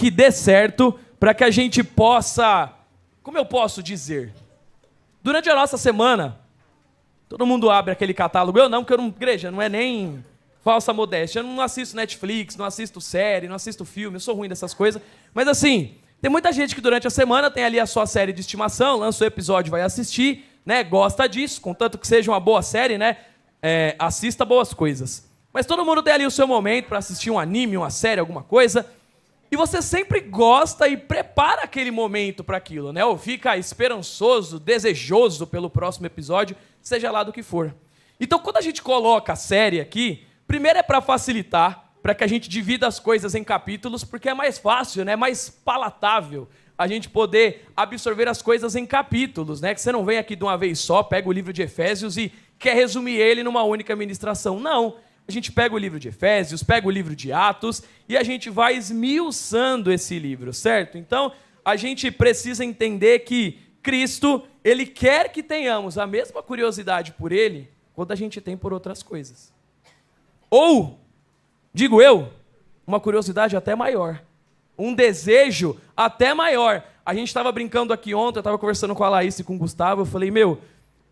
que dê certo, para que a gente possa, como eu posso dizer, durante a nossa semana, todo mundo abre aquele catálogo, eu não, porque eu não, igreja, não é nem falsa modéstia, eu não assisto Netflix, não assisto série, não assisto filme, eu sou ruim dessas coisas, mas assim, tem muita gente que durante a semana tem ali a sua série de estimação, lança o episódio, vai assistir, né, gosta disso, contanto que seja uma boa série, né, assista boas coisas. Mas todo mundo tem ali o seu momento para assistir um anime, uma série, alguma coisa, e você sempre gosta e prepara aquele momento para aquilo, né? Ou fica esperançoso, desejoso pelo próximo episódio, seja lá do que for. Então, quando a gente coloca a série aqui, primeiro é para facilitar, para que a gente divida as coisas em capítulos, porque é mais fácil, né? Mais palatável a gente poder absorver as coisas em capítulos, né? Que você não vem aqui de uma vez só, pega o livro de Efésios e quer resumir ele numa única ministração. Não. A gente pega o livro de Efésios, pega o livro de Atos e a gente vai esmiuçando esse livro, certo? Então, a gente precisa entender que Cristo, Ele quer que tenhamos a mesma curiosidade por Ele quanto a gente tem por outras coisas. Ou, digo eu, uma curiosidade até maior. Um desejo até maior. A gente estava brincando aqui ontem, eu estava conversando com a Laís e com o Gustavo, eu falei,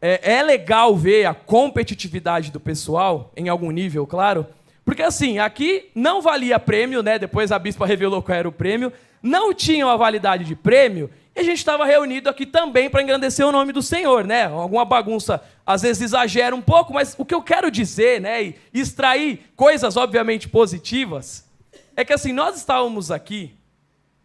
é legal ver a competitividade do pessoal, em algum nível, claro, porque assim, aqui não valia prêmio, né? Depois a bispa revelou qual era o prêmio, não tinha uma validade de prêmio, e a gente estava reunido aqui também para engrandecer o nome do Senhor, né? Alguma bagunça, às vezes exagera um pouco, mas o que eu quero dizer, né, e extrair coisas obviamente positivas, é que assim, nós estávamos aqui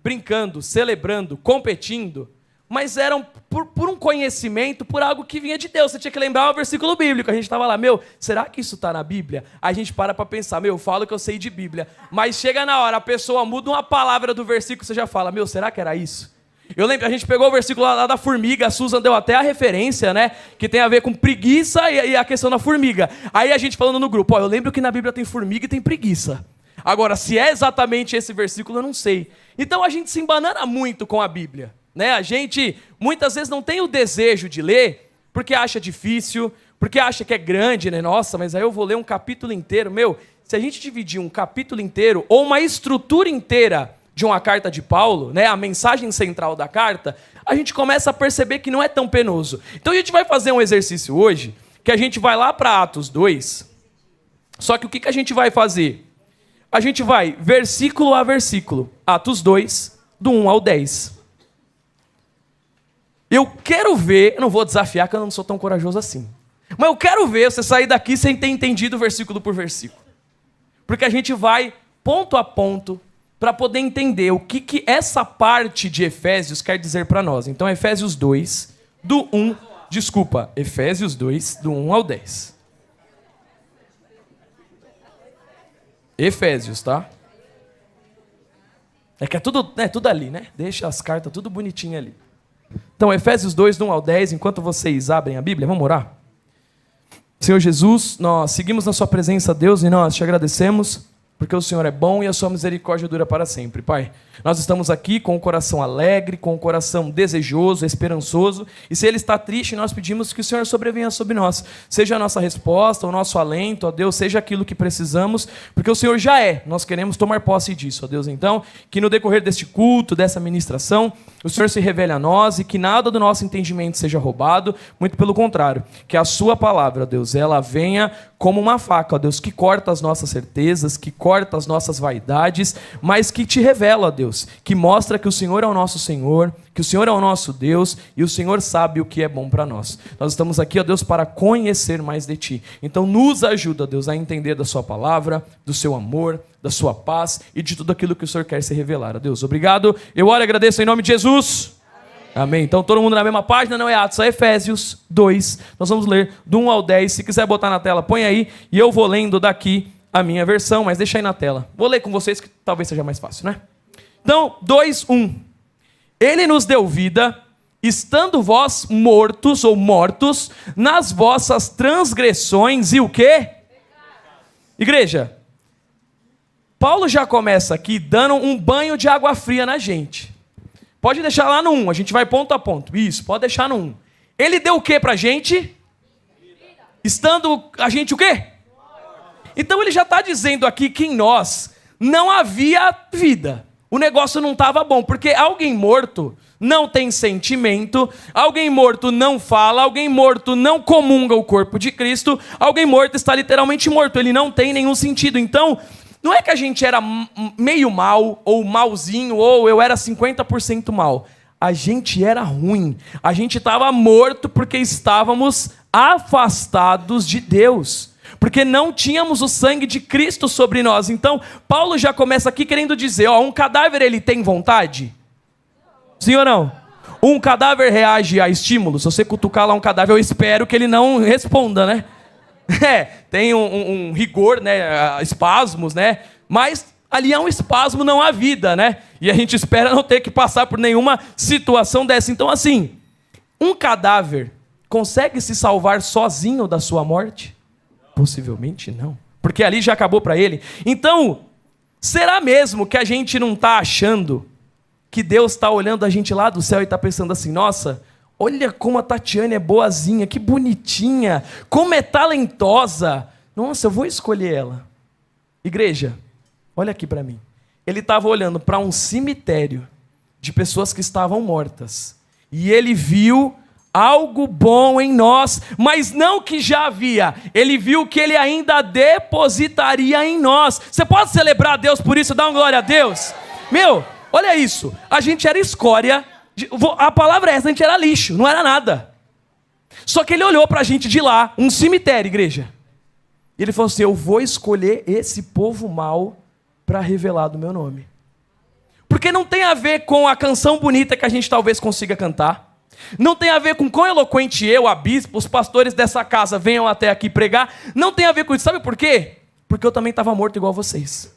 brincando, celebrando, competindo, mas eram por um conhecimento, por algo que vinha de Deus. Você tinha que lembrar um versículo bíblico. A gente estava lá, será que isso está na Bíblia? A gente para pensar, eu falo que eu sei de Bíblia. Mas chega na hora, a pessoa muda uma palavra do versículo, você já fala, será que era isso? Eu lembro, a gente pegou o versículo lá da formiga, a Susan deu até a referência, né? Que tem a ver com preguiça e a questão da formiga. Aí a gente falando no grupo, eu lembro que na Bíblia tem formiga e tem preguiça. Agora, se é exatamente esse versículo, eu não sei. Então a gente se embanana muito com a Bíblia. Né? A gente muitas vezes não tem o desejo de ler porque acha difícil, porque acha que é grande, né? Nossa, mas aí eu vou ler um capítulo inteiro. Se a gente dividir um capítulo inteiro ou uma estrutura inteira de uma carta de Paulo, né? A mensagem central da carta, a gente começa a perceber que não é tão penoso. Então a gente vai fazer um exercício hoje, que a gente vai lá para Atos 2, só que o que a gente vai fazer? A gente vai versículo a versículo, Atos 2, do 1 ao 10. Eu quero ver, eu não vou desafiar que eu não sou tão corajoso assim, mas eu quero ver você sair daqui sem ter entendido versículo por versículo. Porque a gente vai ponto a ponto para poder entender o que essa parte de Efésios quer dizer para nós. Então, Efésios 2, do 1 ao 10. Efésios, tá? É que é tudo ali, né? Deixa as cartas tudo bonitinho ali. Então, Efésios 2, do 1 ao 10, enquanto vocês abrem a Bíblia, vamos orar? Senhor Jesus, nós seguimos na sua presença, Deus, e nós te agradecemos, porque o Senhor é bom e a sua misericórdia dura para sempre, Pai. Nós estamos aqui com o coração alegre, com o coração desejoso, esperançoso, e se ele está triste, nós pedimos que o Senhor sobrevenha sobre nós. Seja a nossa resposta, o nosso alento, ó Deus, seja aquilo que precisamos, porque o Senhor já é, nós queremos tomar posse disso, ó Deus. Então, que no decorrer deste culto, dessa ministração, o Senhor se revele a nós e que nada do nosso entendimento seja roubado, muito pelo contrário, que a sua palavra, ó Deus, ela venha como uma faca, ó Deus, que corta as nossas certezas, que corta as nossas vaidades, mas que te revela, ó Deus, que mostra que o Senhor é o nosso Senhor, que o Senhor é o nosso Deus e o Senhor sabe o que é bom para nós. Nós estamos aqui, ó Deus, para conhecer mais de Ti. Então nos ajuda, Deus, a entender da sua palavra, do seu amor, da sua paz e de tudo aquilo que o Senhor quer se revelar. Ó Deus, obrigado. Eu oro e agradeço em nome de Jesus. Amém. Então todo mundo na mesma página, não é Atos, é Efésios 2. Nós vamos ler do 1 ao 10. Se quiser botar na tela, põe aí e eu vou lendo daqui a minha versão, mas deixa aí na tela. Vou ler com vocês que talvez seja mais fácil, né? Então, 2, 1. Ele nos deu vida, estando vós mortos ou mortos nas vossas transgressões e o quê? Igreja, Paulo já começa aqui dando um banho de água fria na gente. Pode deixar lá no 1, a gente vai ponto a ponto. Isso, pode deixar no 1. Ele deu o quê pra gente? Estando a gente o quê? Então ele já está dizendo aqui que em nós não havia vida. o negócio não estava bom, porque alguém morto não tem sentimento, alguém morto não fala, alguém morto não comunga o corpo de Cristo, alguém morto está literalmente morto, ele não tem nenhum sentido. Então, não é que a gente era meio mal, ou malzinho, ou eu era 50% mal. A gente era ruim, a gente estava morto porque estávamos afastados de Deus, porque não tínhamos o sangue de Cristo sobre nós. Então, Paulo já começa aqui querendo dizer, um cadáver ele tem vontade? Sim ou não? Um cadáver reage a estímulos. Se você cutucar lá um cadáver, eu espero que ele não responda, né? Tem um rigor, né? Espasmos, né? Mas ali é um espasmo, não há vida, né? E a gente espera não ter que passar por nenhuma situação dessa. Então, assim, um cadáver consegue se salvar sozinho da sua morte? Possivelmente não. Porque ali já acabou para ele. Então, será mesmo que a gente não está achando que Deus está olhando a gente lá do céu e está pensando assim, nossa, olha como a Tatiane é boazinha, que bonitinha, como é talentosa. Nossa, eu vou escolher ela. Igreja, olha aqui para mim. Ele estava olhando para um cemitério de pessoas que estavam mortas. E ele viu algo bom em nós, mas não que já havia. Ele viu que ele ainda depositaria em nós. Você pode celebrar a Deus por isso? Dá uma glória a Deus. Meu, olha isso. A gente era escória. A palavra é essa, a gente era lixo, não era nada. Só que ele olhou para a gente de lá, um cemitério, igreja. E ele falou assim, eu vou escolher esse povo mau para revelar do meu nome. Porque não tem a ver com a canção bonita que a gente talvez consiga cantar. Não tem a ver com quão eloquente eu, a bispo, os pastores dessa casa venham até aqui pregar. Não tem a ver com isso. Sabe por quê? Porque eu também estava morto igual vocês.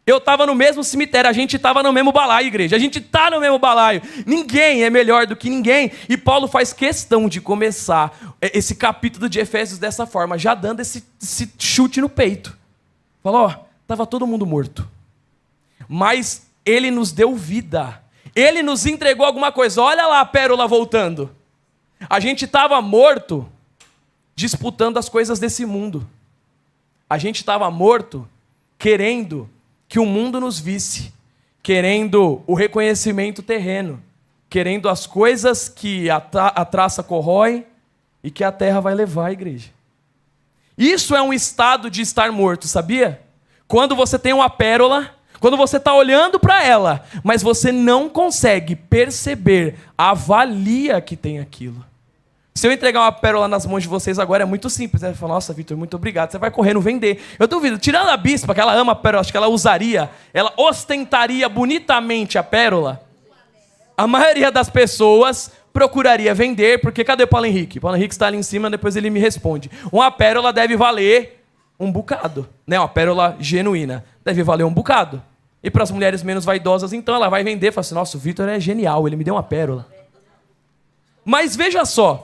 Eu estava no mesmo cemitério, a gente estava no mesmo balaio, igreja. A gente está no mesmo balaio. Ninguém é melhor do que ninguém. E Paulo faz questão de começar esse capítulo de Efésios dessa forma, já dando esse chute no peito. Falou, estava todo mundo morto. Mas ele nos deu vida. Ele nos entregou alguma coisa. Olha lá a pérola voltando. A gente estava morto disputando as coisas desse mundo. A gente estava morto querendo que o mundo nos visse, querendo o reconhecimento terreno, querendo as coisas que a traça corrói e que a terra vai levar, igreja. Isso é um estado de estar morto, sabia? Quando você tem uma pérola, quando você está olhando para ela, mas você não consegue perceber a valia que tem aquilo. Se eu entregar uma pérola nas mãos de vocês agora, é muito simples. Você vai falar, nossa, Vitor, muito obrigado. Você vai correndo vender. Eu duvido, tirando a bispa, que ela ama a pérola, acho que ela usaria, ela ostentaria bonitamente a pérola. A maioria das pessoas procuraria vender, porque cadê o Paulo Henrique? O Paulo Henrique está ali em cima, depois ele me responde. Uma pérola deve valer um bocado, né? Uma pérola genuína deve valer um bocado. E para as mulheres menos vaidosas, então, ela vai vender e fala assim, nossa, o Vitor é genial, ele me deu uma pérola. Mas veja só,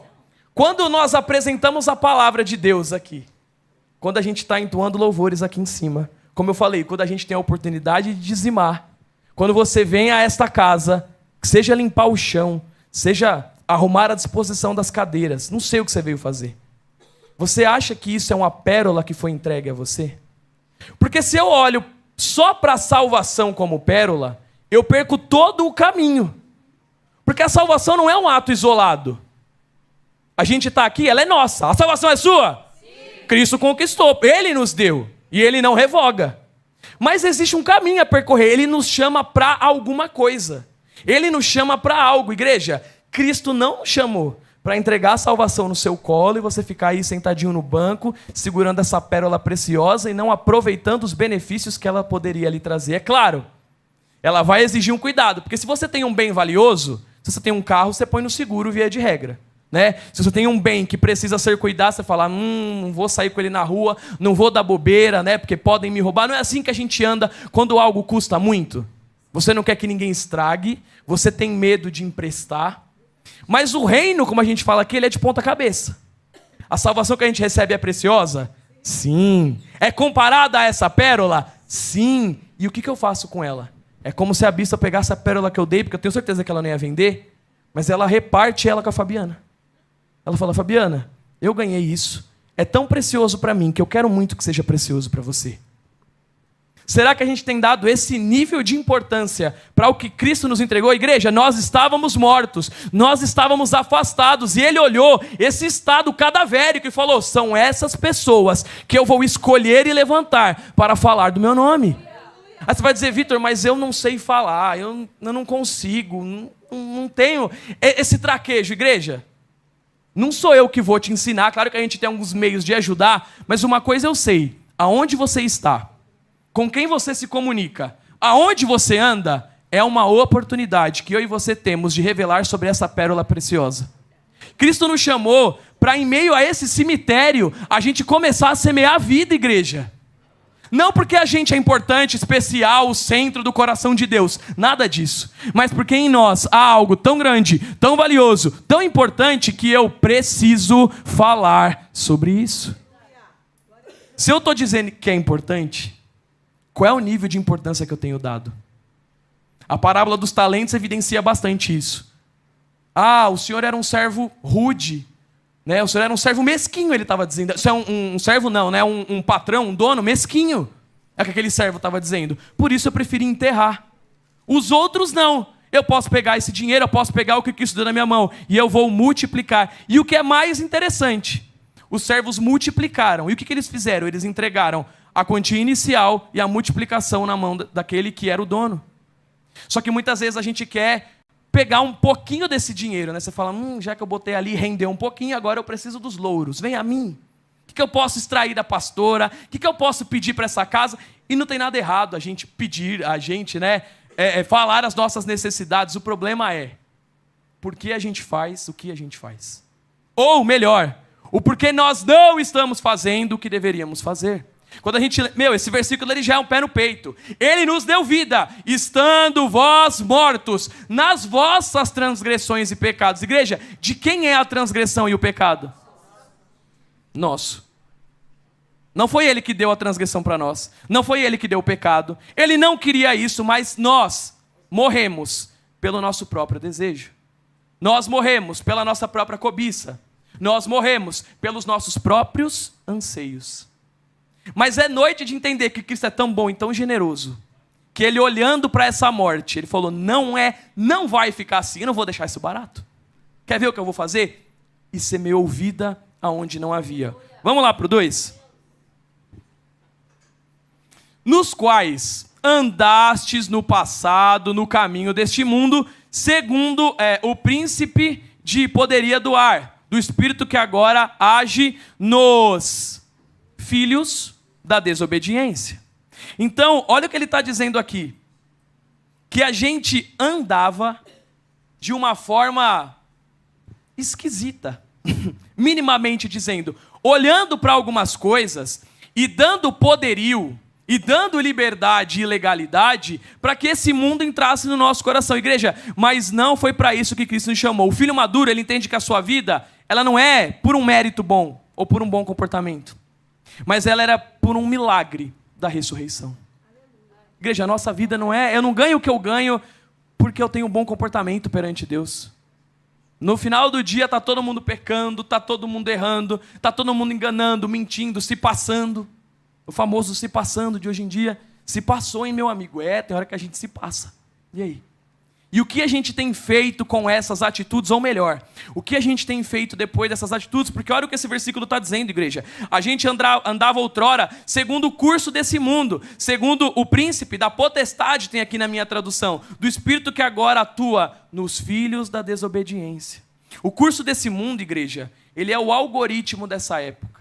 quando nós apresentamos a palavra de Deus aqui, quando a gente está entoando louvores aqui em cima, como eu falei, quando a gente tem a oportunidade de dizimar, quando você vem a esta casa, seja limpar o chão, seja arrumar a disposição das cadeiras, não sei o que você veio fazer. Você acha que isso é uma pérola que foi entregue a você? Porque se eu olho só para a salvação como pérola, eu perco todo o caminho. Porque a salvação não é um ato isolado. A gente está aqui, ela é nossa. A salvação é sua? Sim. Cristo conquistou, Ele nos deu. E Ele não revoga. Mas existe um caminho a percorrer. Ele nos chama para alguma coisa. Ele nos chama para algo. Igreja, Cristo não nos chamou para entregar a salvação no seu colo e você ficar aí sentadinho no banco, segurando essa pérola preciosa e não aproveitando os benefícios que ela poderia lhe trazer. É claro, ela vai exigir um cuidado. Porque se você tem um bem valioso, se você tem um carro, você põe no seguro via de regra. Né? Se você tem um bem que precisa ser cuidado, você fala, não vou sair com ele na rua, não vou dar bobeira, né? Porque podem me roubar. Não é assim que a gente anda quando algo custa muito. Você não quer que ninguém estrague, você tem medo de emprestar. Mas o reino, como a gente fala aqui, ele é de ponta cabeça. A salvação que a gente recebe é preciosa? Sim. É comparada a essa pérola? Sim. E o que eu faço com ela? É como se a bispa pegasse a pérola que eu dei, porque eu tenho certeza que ela não ia vender, mas ela reparte ela com a Fabiana. Ela fala, Fabiana, eu ganhei isso. É tão precioso para mim que eu quero muito que seja precioso para você. Será que a gente tem dado esse nível de importância para o que Cristo nos entregou? Igreja, nós estávamos mortos, nós estávamos afastados, e Ele olhou esse estado cadavérico e falou: são essas pessoas que eu vou escolher e levantar para falar do meu nome. Aí você vai dizer: Vitor, mas eu não sei falar, eu não consigo, não tenho esse traquejo. Igreja, não sou eu que vou te ensinar, claro que a gente tem alguns meios de ajudar, mas uma coisa eu sei: aonde você está, com quem você se comunica, aonde você anda, é uma oportunidade que eu e você temos de revelar sobre essa pérola preciosa. Cristo nos chamou para, em meio a esse cemitério, a gente começar a semear a vida, igreja. Não porque a gente é importante, especial, o centro do coração de Deus, nada disso. Mas porque em nós há algo tão grande, tão valioso, tão importante, que eu preciso falar sobre isso. Se eu estou dizendo que é importante, qual é o nível de importância que eu tenho dado? A parábola dos talentos evidencia bastante isso. Ah, o senhor era um servo rude, né? O senhor era um servo mesquinho, ele estava dizendo. Isso é um servo não, né? Um patrão, um dono mesquinho. É o que aquele servo estava dizendo. Por isso eu preferi enterrar. Os outros não. Eu posso pegar esse dinheiro, eu posso pegar o que Cristo deu na minha mão e eu vou multiplicar. E o que é mais interessante, os servos multiplicaram. E o que eles fizeram? Eles entregaram a quantia inicial e a multiplicação na mão daquele que era o dono. Só que muitas vezes a gente quer pegar um pouquinho desse dinheiro, né? Você fala: já que eu botei ali, rendeu um pouquinho, agora eu preciso dos louros, vem a mim. O que eu posso extrair da pastora? O que eu posso pedir para essa casa? E não tem nada errado a gente pedir, a gente, né, falar as nossas necessidades. O problema é por que a gente faz o que a gente faz. Ou melhor, o porquê nós não estamos fazendo o que deveríamos fazer. Quando a gente... esse versículo ele já é um pé no peito. Ele nos deu vida, estando vós mortos nas vossas transgressões e pecados. Igreja, de quem é a transgressão e o pecado? Nosso. Não foi Ele que deu a transgressão para nós. Não foi Ele que deu o pecado. Ele não queria isso, mas nós morremos pelo nosso próprio desejo. Nós morremos pela nossa própria cobiça. Nós morremos pelos nossos próprios anseios. Mas é noite de entender que Cristo é tão bom e tão generoso, que Ele, olhando para essa morte, Ele falou: não vai ficar assim, eu não vou deixar isso barato. Quer ver o que eu vou fazer? E semeou vida aonde não havia. Vamos lá para o 2. Nos quais andastes no passado, no caminho deste mundo, segundo o príncipe de poderia do ar, do espírito que agora age nos filhos da desobediência. Então, olha o que ele está dizendo aqui. Que a gente andava de uma forma esquisita, minimamente dizendo, olhando para algumas coisas e dando poderio, e dando liberdade e legalidade para que esse mundo entrasse no nosso coração. Igreja, mas não foi para isso que Cristo nos chamou. O filho maduro, ele entende que a sua vida, ela não é por um mérito bom ou por um bom comportamento, mas ela era por um milagre da ressurreição. Igreja, a nossa vida não é... eu não ganho o que eu ganho porque eu tenho um bom comportamento perante Deus. No final do dia está todo mundo pecando, está todo mundo errando, está todo mundo enganando, mentindo, se passando. O famoso se passando de hoje em dia. Se passou, hein, meu amigo? Tem hora que a gente se passa. E aí? E o que a gente tem feito com essas atitudes, ou melhor, o que a gente tem feito depois dessas atitudes? Porque olha o que esse versículo está dizendo, igreja. A gente andava outrora segundo o curso desse mundo, segundo o príncipe da potestade, tem aqui na minha tradução, do espírito que agora atua nos filhos da desobediência. O curso desse mundo, igreja, ele é o algoritmo dessa época.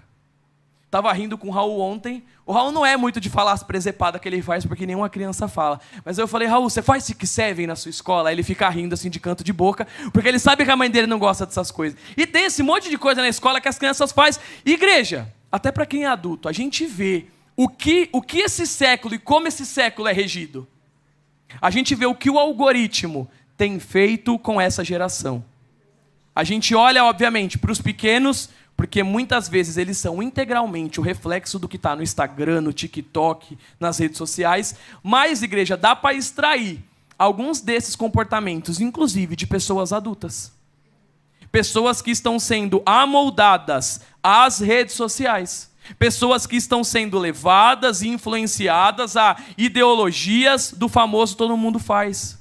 Estava rindo com o Raul ontem. O Raul não é muito de falar as presepadas que ele faz, porque nenhuma criança fala. Mas eu falei: Raul, você faz Six Seven na sua escola? Aí ele fica rindo assim de canto de boca, porque ele sabe que a mãe dele não gosta dessas coisas. E tem esse monte de coisa na escola que as crianças fazem. Igreja, até para quem é adulto, a gente vê o que esse século e como esse século é regido. A gente vê o que o algoritmo tem feito com essa geração. A gente olha, obviamente, para os pequenos, porque muitas vezes eles são integralmente o reflexo do que está no Instagram, no TikTok, nas redes sociais. Mas, igreja, dá para extrair alguns desses comportamentos, inclusive de pessoas adultas. Pessoas que estão sendo amoldadas às redes sociais. Pessoas que estão sendo levadas e influenciadas a ideologias do famoso todo mundo faz.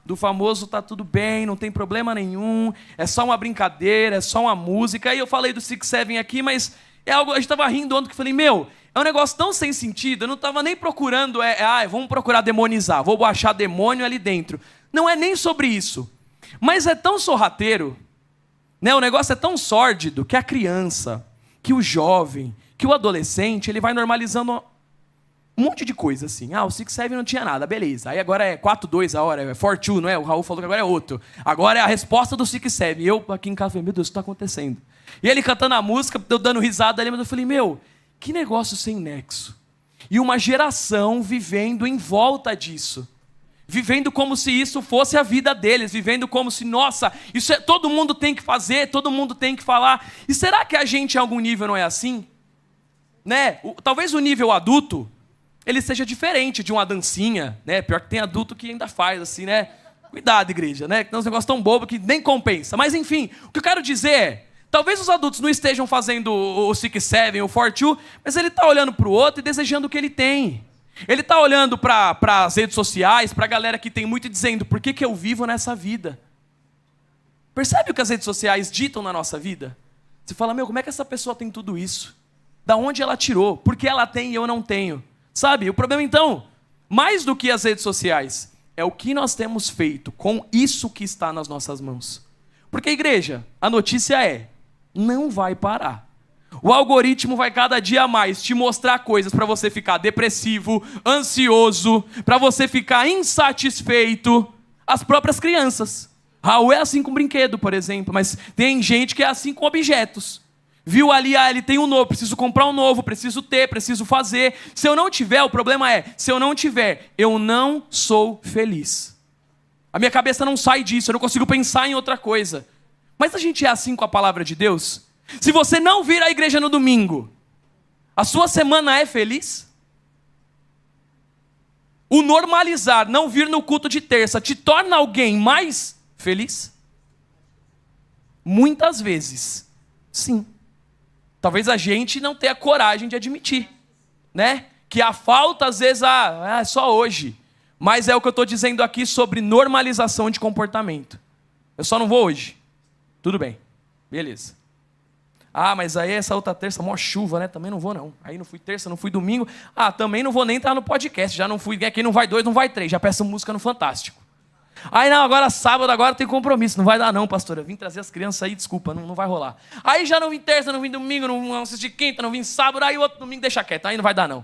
Do famoso tá tudo bem, não tem problema nenhum, é só uma brincadeira, é só uma música. Aí eu falei do Six Seven aqui, mas é algo, a gente estava rindo ontem que eu falei, é um negócio tão sem sentido, eu não estava nem procurando, vamos procurar demonizar, vou achar demônio ali dentro. Não é nem sobre isso. Mas é tão sorrateiro, né? O negócio é tão sórdido que a criança, que o jovem, que o adolescente, ele vai normalizando um monte de coisa assim. O Six Seven não tinha nada, beleza. Aí agora é 4-2 a hora, é 4-2, não é? O Raul falou que agora é outro. Agora é a resposta do Six Seven. E eu aqui em casa falei, meu Deus, o que está acontecendo? E ele cantando a música, eu dando risada ali, mas eu falei, que negócio sem nexo. E uma geração vivendo em volta disso. Vivendo como se isso fosse a vida deles, vivendo como se, nossa, isso todo mundo tem que fazer, todo mundo tem que falar. E será que a gente em algum nível não é assim? Né? Talvez o nível adulto, ele seja diferente de uma dancinha, né? Pior que tem adulto que ainda faz assim, né? Cuidado, igreja, né? Tem uns negócios tão bobos que nem compensa. Mas enfim, o que eu quero dizer é, talvez os adultos não estejam fazendo o Six Seven, o 4-2, mas ele está olhando para o outro e desejando o que ele tem. Ele está olhando para as redes sociais, para a galera que tem muito e dizendo, por que eu vivo nessa vida? Percebe o que as redes sociais ditam na nossa vida? Você fala, como é que essa pessoa tem tudo isso? Da onde ela tirou? Por que ela tem e eu não tenho? Sabe, o problema então, mais do que as redes sociais, é o que nós temos feito com isso que está nas nossas mãos. Porque, igreja, a notícia é, não vai parar. O algoritmo vai cada dia mais te mostrar coisas para você ficar depressivo, ansioso, para você ficar insatisfeito. As próprias crianças. Raul é assim com brinquedo, por exemplo, mas tem gente que é assim com objetos. Viu ali, ele tem um novo, preciso comprar um novo, preciso ter, preciso fazer. Se eu não tiver, o problema é, se eu não tiver, eu não sou feliz. A minha cabeça não sai disso, eu não consigo pensar em outra coisa. Mas a gente é assim com a palavra de Deus? Se você não vir à igreja no domingo, a sua semana é feliz? O normalizar, não vir no culto de terça, te torna alguém mais feliz? Muitas vezes, sim. Talvez a gente não tenha coragem de admitir, né? Que a falta, às vezes, é só hoje. Mas é o que eu estou dizendo aqui sobre normalização de comportamento. Eu só não vou hoje. Tudo bem. Beleza. Mas aí essa outra terça, mó chuva, né? Também não vou, não. Aí não fui terça, não fui domingo. Também não vou nem estar no podcast. Já não fui, quem não vai 2, não vai 3. Já peço música no Fantástico. Aí não, agora sábado, agora tem compromisso. Não vai dar não, pastor. Eu vim trazer as crianças aí, desculpa, não vai rolar. Aí já não vim terça, não vim domingo, não assisti quinta, não vim sábado, aí o outro domingo deixa quieto. Aí não vai dar não.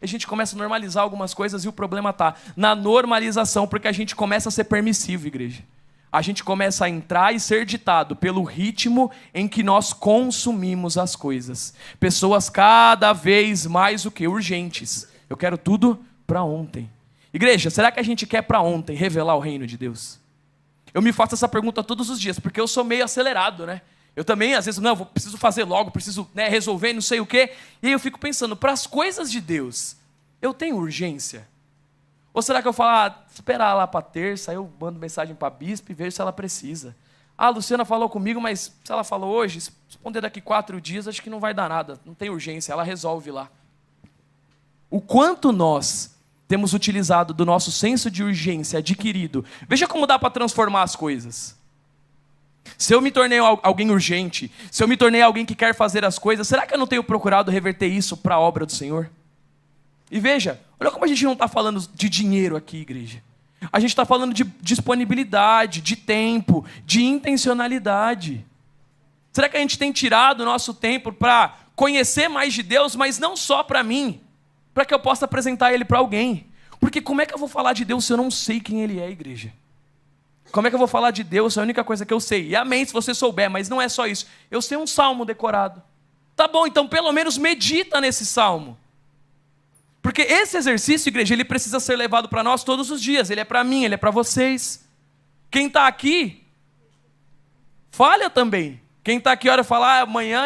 A gente começa a normalizar algumas coisas e o problema está na normalização, porque a gente começa a ser permissivo, igreja. A gente começa a entrar e ser ditado pelo ritmo em que nós consumimos as coisas. Pessoas cada vez mais urgentes. Eu quero tudo para ontem. Igreja, será que a gente quer para ontem revelar o reino de Deus? Eu me faço essa pergunta todos os dias, porque eu sou meio acelerado, né? Eu também, às vezes, preciso fazer logo, preciso resolver, não sei o quê. E aí eu fico pensando, para as coisas de Deus, eu tenho urgência? Ou será que eu falo, esperar lá para terça, aí eu mando mensagem para a bispa e vejo se ela precisa. A Luciana falou comigo, mas se ela falou hoje, responder daqui 4 dias, acho que não vai dar nada, não tem urgência, ela resolve lá. O quanto nós temos utilizado do nosso senso de urgência adquirido. Veja como dá para transformar as coisas. Se eu me tornei alguém urgente, se eu me tornei alguém que quer fazer as coisas, será que eu não tenho procurado reverter isso para a obra do Senhor? E veja, olha como a gente não está falando de dinheiro aqui, igreja. A gente está falando de disponibilidade, de tempo, de intencionalidade. Será que a gente tem tirado o nosso tempo para conhecer mais de Deus, mas não só para mim, para que eu possa apresentar Ele para alguém? Porque como é que eu vou falar de Deus se eu não sei quem Ele é, igreja? Como é que eu vou falar de Deus se a única coisa que eu sei? E amém se você souber, mas não é só isso. Eu sei um salmo decorado. Tá bom, então pelo menos medita nesse salmo. Porque esse exercício, igreja, ele precisa ser levado para nós todos os dias. Ele é para mim, ele é para vocês. Quem está aqui, falha também. Quem está aqui, olha, e fala, amanhã,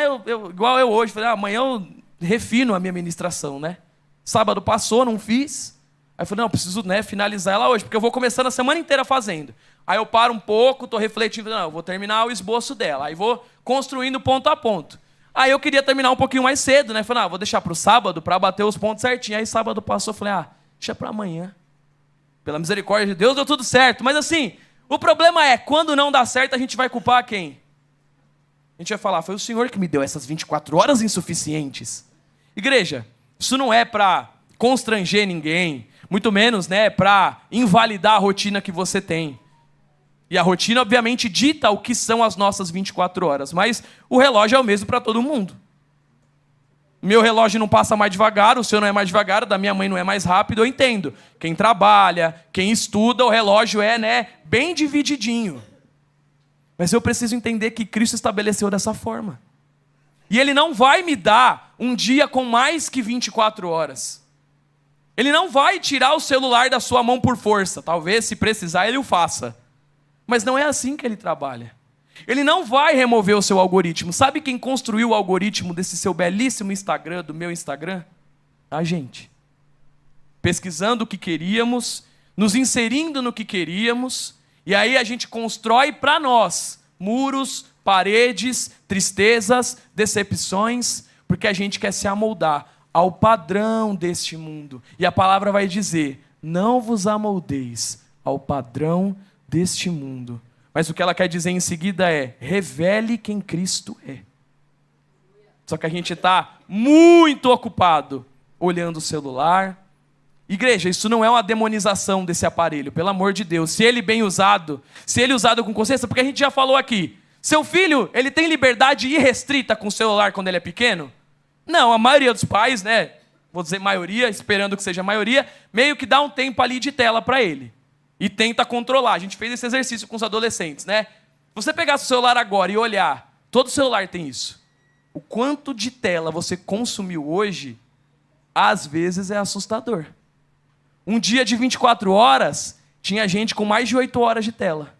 igual eu hoje, falei, amanhã eu refino a minha ministração, né? Sábado passou, não fiz. Aí eu falei, não, preciso finalizar ela hoje, porque eu vou começando a semana inteira fazendo. Aí eu paro um pouco, estou refletindo, não, eu vou terminar o esboço dela. Aí vou construindo ponto a ponto. Aí eu queria terminar um pouquinho mais cedo, né? Falei, vou deixar para o sábado para bater os pontos certinho. Aí sábado passou, falei, deixa para amanhã. Pela misericórdia de Deus, deu tudo certo. Mas assim, o problema é, quando não dá certo, a gente vai culpar quem? A gente vai falar, foi o Senhor que me deu essas 24 horas insuficientes. Igreja, isso não é para constranger ninguém, muito menos, né, para invalidar a rotina que você tem. E a rotina, obviamente, dita o que são as nossas 24 horas, mas o relógio é o mesmo para todo mundo. Meu relógio não passa mais devagar, o seu não é mais devagar, o da minha mãe não é mais rápido, eu entendo. Quem trabalha, quem estuda, o relógio é, né, bem divididinho. Mas eu preciso entender que Cristo estabeleceu dessa forma. E Ele não vai me dar um dia com mais que 24 horas. Ele não vai tirar o celular da sua mão por força. Talvez, se precisar, Ele o faça. Mas não é assim que Ele trabalha. Ele não vai remover o seu algoritmo. Sabe quem construiu o algoritmo desse seu belíssimo Instagram, do meu Instagram? A gente. Pesquisando o que queríamos, nos inserindo no que queríamos, e aí a gente constrói para nós muros, paredes, tristezas, decepções, porque a gente quer se amoldar ao padrão deste mundo. E a palavra vai dizer, não vos amoldeis ao padrão deste mundo. Mas o que ela quer dizer em seguida é, revele quem Cristo é. Só que a gente está muito ocupado olhando o celular. Igreja, isso não é uma demonização desse aparelho, pelo amor de Deus. Se ele bem usado, se ele usado com consciência, porque a gente já falou aqui, seu filho, ele tem liberdade irrestrita com o celular quando ele é pequeno? Não, a maioria dos pais, né, vou dizer maioria, esperando que seja a maioria, meio que dá um tempo ali de tela para ele. E tenta controlar. A gente fez esse exercício com os adolescentes, né? Se você pegasse o celular agora e olhar, todo celular tem isso. O quanto de tela você consumiu hoje, às vezes é assustador. Um dia de 24 horas, tinha gente com mais de 8 horas de tela.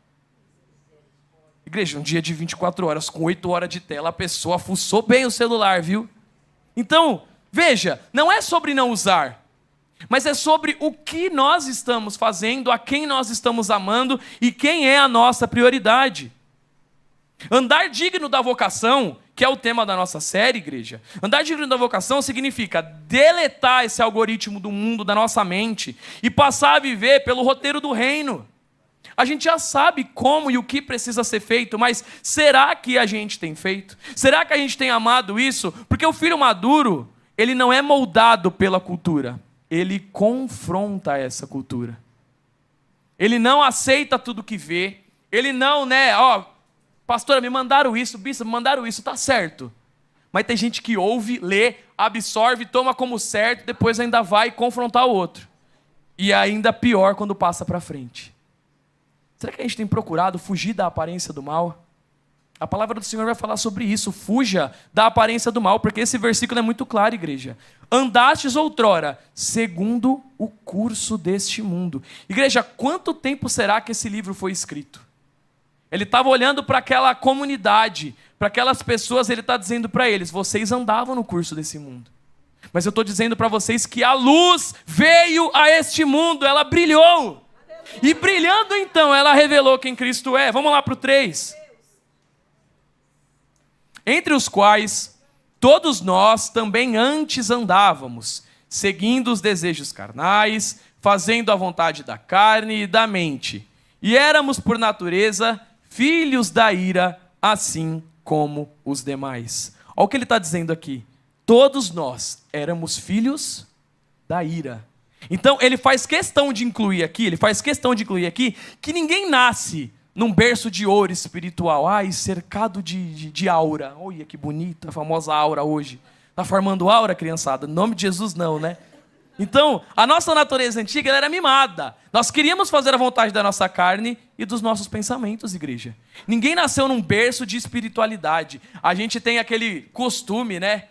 Igreja, um dia de 24 horas, com 8 horas de tela, a pessoa fuçou bem o celular, viu? Então, veja, não é sobre não usar, mas é sobre o que nós estamos fazendo, a quem nós estamos amando e quem é a nossa prioridade. Andar digno da vocação, que é o tema da nossa série, igreja. Andar digno da vocação significa deletar esse algoritmo do mundo, da nossa mente, e passar a viver pelo roteiro do reino. A gente já sabe como e o que precisa ser feito, mas será que a gente tem feito? Será que a gente tem amado isso? Porque o filho maduro, ele não é moldado pela cultura. Ele confronta essa cultura. Ele não aceita tudo que vê. Ele não, pastora, me mandaram isso, bispo, me mandaram isso, tá certo. Mas tem gente que ouve, lê, absorve, toma como certo, depois ainda vai confrontar o outro. E ainda pior quando passa para frente. Será que a gente tem procurado fugir da aparência do mal? A palavra do Senhor vai falar sobre isso. Fuja da aparência do mal, porque esse versículo é muito claro, igreja. Andastes outrora, segundo o curso deste mundo. Igreja, quanto tempo será que esse livro foi escrito? Ele estava olhando para aquela comunidade, para aquelas pessoas, ele está dizendo para eles, vocês andavam no curso desse mundo. Mas eu estou dizendo para vocês que a luz veio a este mundo, ela brilhou. E brilhando então, ela revelou quem Cristo é. Vamos lá para o 3. Entre os quais todos nós também antes andávamos, seguindo os desejos carnais, fazendo a vontade da carne e da mente. E éramos, por natureza, filhos da ira, assim como os demais. Olha o que ele está dizendo aqui. Todos nós éramos filhos da ira. Então, ele faz questão de incluir aqui, que ninguém nasce num berço de ouro espiritual, cercado de aura. Olha que bonita, a famosa aura hoje. Está formando aura, criançada? Em nome de Jesus não, né? Então, a nossa natureza antiga ela era mimada. Nós queríamos fazer a vontade da nossa carne e dos nossos pensamentos, igreja. Ninguém nasceu num berço de espiritualidade. A gente tem aquele costume, né?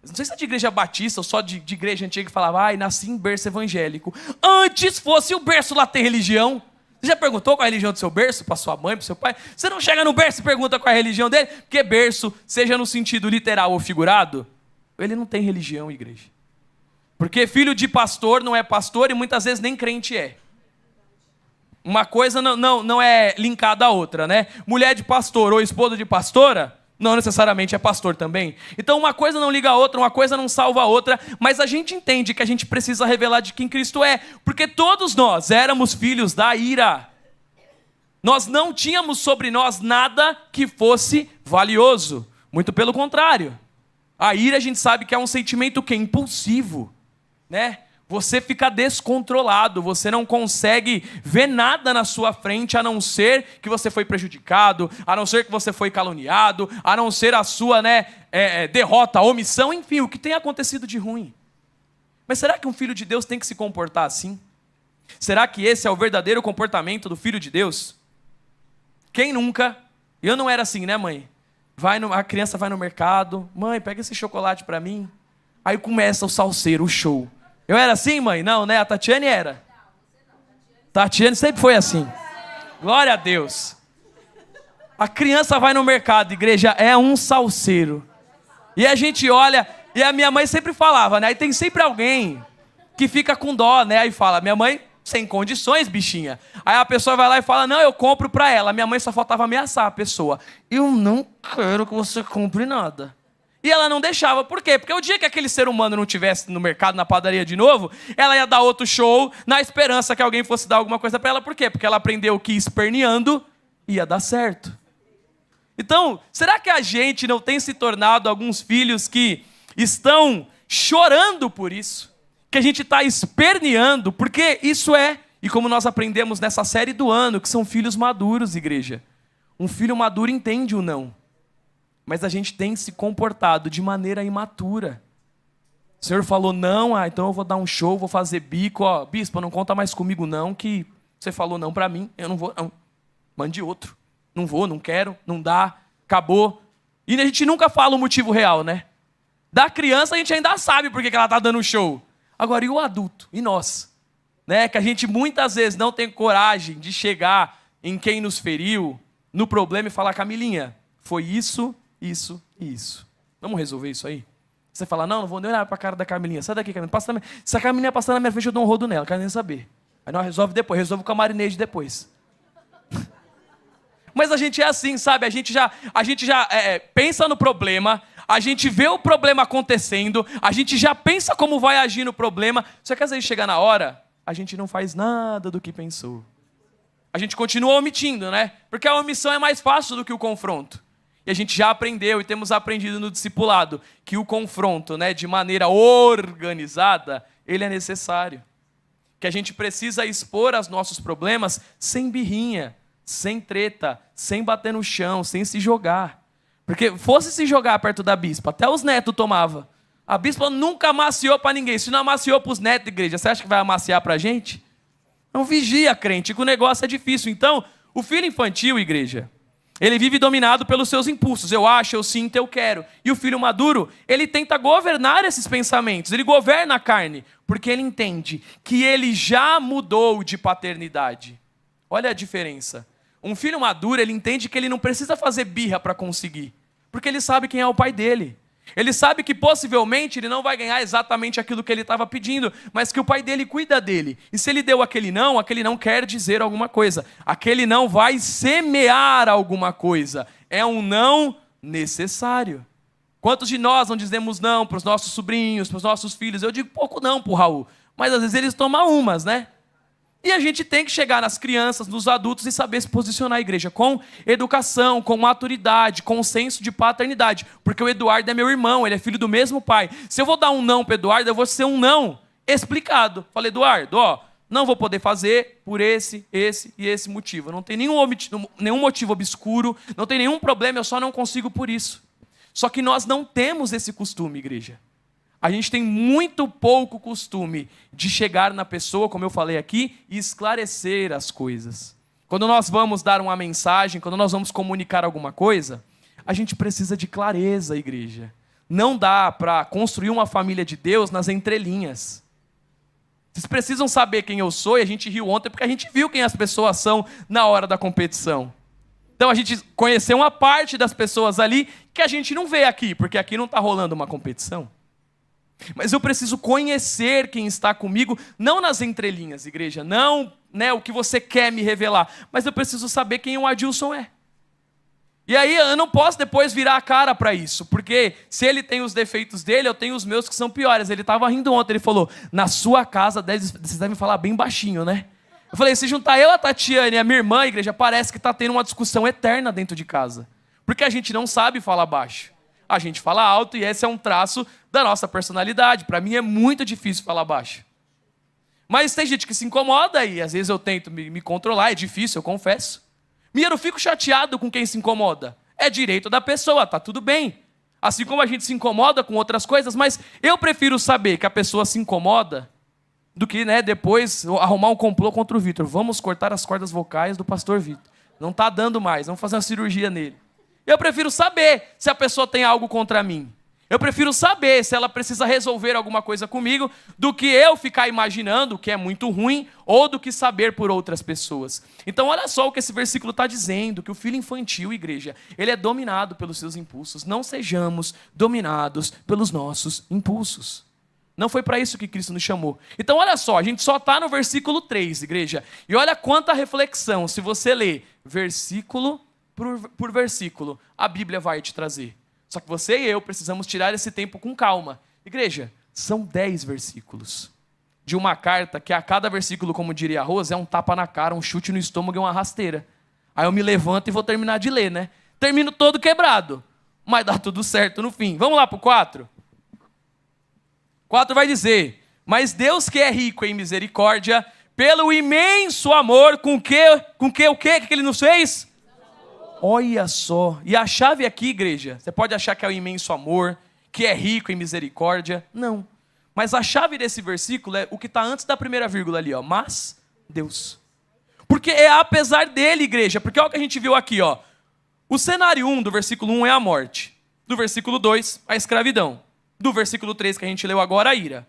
Não sei se é de igreja batista ou só de igreja antiga que falava, nasci em berço evangélico. Antes fosse o berço lá ter religião. Você já perguntou qual é a religião do seu berço? Para sua mãe, para seu pai? Você não chega no berço e pergunta qual é a religião dele? Porque berço, seja no sentido literal ou figurado, ele não tem religião, igreja. Porque filho de pastor não é pastor e muitas vezes nem crente é. Uma coisa não é linkada à outra, né? Mulher de pastor ou esposa de pastora, Não necessariamente é pastor também. Então uma coisa não liga a outra, uma coisa não salva a outra, mas a gente entende que a gente precisa revelar de quem Cristo é, porque todos nós éramos filhos da ira. Nós não tínhamos sobre nós nada que fosse valioso, muito pelo contrário. A ira a gente sabe que é um sentimento que é impulsivo, né? Você fica descontrolado, você não consegue ver nada na sua frente, a não ser que você foi prejudicado, a não ser que você foi caluniado, a não ser a sua derrota, omissão, enfim, o que tem acontecido de ruim. Mas será que um filho de Deus tem que se comportar assim? Será que esse é o verdadeiro comportamento do filho de Deus? Quem nunca? Eu não era assim, né, mãe? A criança vai no mercado, mãe, pega esse chocolate para mim. Aí começa o salseiro, o show. Eu era assim, mãe? Não, né? A Tatiane era. Tatiane sempre foi assim. Glória a Deus. A criança vai no mercado, igreja, é um salseiro. E a gente olha, e a minha mãe sempre falava, né? Aí tem sempre alguém que fica com dó, né? Aí fala, minha mãe, sem condições, bichinha. Aí a pessoa vai lá e fala, não, eu compro pra ela. Minha mãe só faltava ameaçar a pessoa. Eu não quero que você compre nada. E ela não deixava. Por quê? Porque o dia que aquele ser humano não estivesse no mercado, na padaria de novo, ela ia dar outro show na esperança que alguém fosse dar alguma coisa para ela. Por quê? Porque ela aprendeu que esperneando ia dar certo. Então, será que a gente não tem se tornado alguns filhos que estão chorando por isso? Que a gente está esperneando? Porque isso é, e como nós aprendemos nessa série do ano, que são filhos maduros, igreja. Um filho maduro entende o não. Mas a gente tem se comportado de maneira imatura. O Senhor falou não, então eu vou dar um show, vou fazer bico. Ó, bispo, não conta mais comigo não, que você falou não para mim, eu não vou não. Mande outro. Não vou, não quero, não dá, acabou. E a gente nunca fala o motivo real, né? Da criança a gente ainda sabe por que ela está dando show. Agora, e o adulto? E nós? Né? Que a gente muitas vezes não tem coragem de chegar em quem nos feriu, no problema e falar, Camilinha, foi isso, isso e isso. Vamos resolver isso aí? Você fala, não vou nem olhar para a cara da Camilinha. Sai daqui, Camilinha. Se a Camilinha passar na minha frente, eu dou um rodo nela. Não quero nem saber. Aí nós resolve depois. Resolve com a Marineide depois. Mas a gente é assim, sabe? A gente já pensa no problema. A gente vê o problema acontecendo. A gente já pensa como vai agir no problema. Só que às vezes chega na hora, a gente não faz nada do que pensou. A gente continua omitindo, né? Porque a omissão é mais fácil do que o confronto. E a gente já aprendeu e temos aprendido no discipulado que o confronto, né, de maneira organizada, ele é necessário. Que a gente precisa expor os nossos problemas sem birrinha, sem treta, sem bater no chão, sem se jogar. Porque fosse se jogar perto da bispa, até os netos tomavam. A bispa nunca amaciou para ninguém. Se não amaciou para os netos da igreja, você acha que vai amaciar para a gente? Não vigia, crente, que o negócio é difícil. Então, o filho infantil, igreja, ele vive dominado pelos seus impulsos. Eu acho, eu sinto, eu quero. E o filho maduro, ele tenta governar esses pensamentos. Ele governa a carne, porque ele entende que ele já mudou de paternidade. Olha a diferença. Um filho maduro, ele entende que ele não precisa fazer birra para conseguir. Porque ele sabe quem é o pai dele. Ele sabe que possivelmente ele não vai ganhar exatamente aquilo que ele estava pedindo, mas que o pai dele cuida dele. E se ele deu aquele não quer dizer alguma coisa. Aquele não vai semear alguma coisa. É um não necessário. Quantos de nós não dizemos não para os nossos sobrinhos, para os nossos filhos? Eu digo pouco não para o Raul, mas às vezes eles tomam umas, né? E a gente tem que chegar nas crianças, nos adultos e saber se posicionar, igreja, com educação, com maturidade, com senso de paternidade. Porque o Eduardo é meu irmão, ele é filho do mesmo pai. Se eu vou dar um não para o Eduardo, eu vou ser um não explicado. Falei, Eduardo, não vou poder fazer por esse e esse motivo. Não tem nenhum motivo obscuro, não tem nenhum problema, eu só não consigo por isso. Só que nós não temos esse costume, igreja. A gente tem muito pouco costume de chegar na pessoa, como eu falei aqui, e esclarecer as coisas. Quando nós vamos dar uma mensagem, quando nós vamos comunicar alguma coisa, a gente precisa de clareza, igreja. Não dá para construir uma família de Deus nas entrelinhas. Vocês precisam saber quem eu sou, e a gente riu ontem porque a gente viu quem as pessoas são na hora da competição. Então a gente conheceu uma parte das pessoas ali que a gente não vê aqui, porque aqui não está rolando uma competição. Mas eu preciso conhecer quem está comigo, não nas entrelinhas, igreja, não o que você quer me revelar, mas eu preciso saber quem o Adilson é. E aí eu não posso depois virar a cara para isso, porque se ele tem os defeitos dele, eu tenho os meus que são piores. Ele estava rindo ontem, ele falou, na sua casa vocês devem falar bem baixinho, né? Eu falei, se juntar eu, a Tatiane e a minha irmã, a igreja, parece que está tendo uma discussão eterna dentro de casa. Porque a gente não sabe falar baixo. A gente fala alto e esse é um traço da nossa personalidade. Para mim é muito difícil falar baixo. Mas tem gente que se incomoda e às vezes eu tento me controlar, é difícil, eu confesso. E eu não fico chateado com quem se incomoda. É direito da pessoa, tá tudo bem. Assim como a gente se incomoda com outras coisas, mas eu prefiro saber que a pessoa se incomoda do que depois arrumar um complô contra o Vitor. Vamos cortar as cordas vocais do pastor Vitor. Não está dando mais, vamos fazer uma cirurgia nele. Eu prefiro saber se a pessoa tem algo contra mim. Eu prefiro saber se ela precisa resolver alguma coisa comigo do que eu ficar imaginando o que é muito ruim ou do que saber por outras pessoas. Então olha só o que esse versículo está dizendo, que o filho infantil, igreja, ele é dominado pelos seus impulsos. Não sejamos dominados pelos nossos impulsos. Não foi para isso que Cristo nos chamou. Então olha só, a gente só está no versículo 3, igreja. E olha quanta reflexão, se você ler versículo por versículo, a Bíblia vai te trazer. Só que você e eu precisamos tirar esse tempo com calma. Igreja, são 10 versículos de uma carta que a cada versículo, como diria a Rosa, é um tapa na cara, um chute no estômago e uma rasteira. Aí eu me levanto e vou terminar de ler, né? Termino todo quebrado, mas dá tudo certo no fim. Vamos lá para o 4? 4 vai dizer, mas Deus que é rico em misericórdia, pelo imenso amor com que ele nos fez? Olha só, e a chave aqui, igreja, você pode achar que é o imenso amor, que é rico em misericórdia, não. Mas a chave desse versículo é o que está antes da primeira vírgula ali, ó, mas Deus. Porque é apesar dele, igreja, porque olha o que a gente viu aqui, ó. O cenário 1 do versículo 1 é a morte, do versículo 2, a escravidão, do versículo 3 que a gente leu agora, a ira.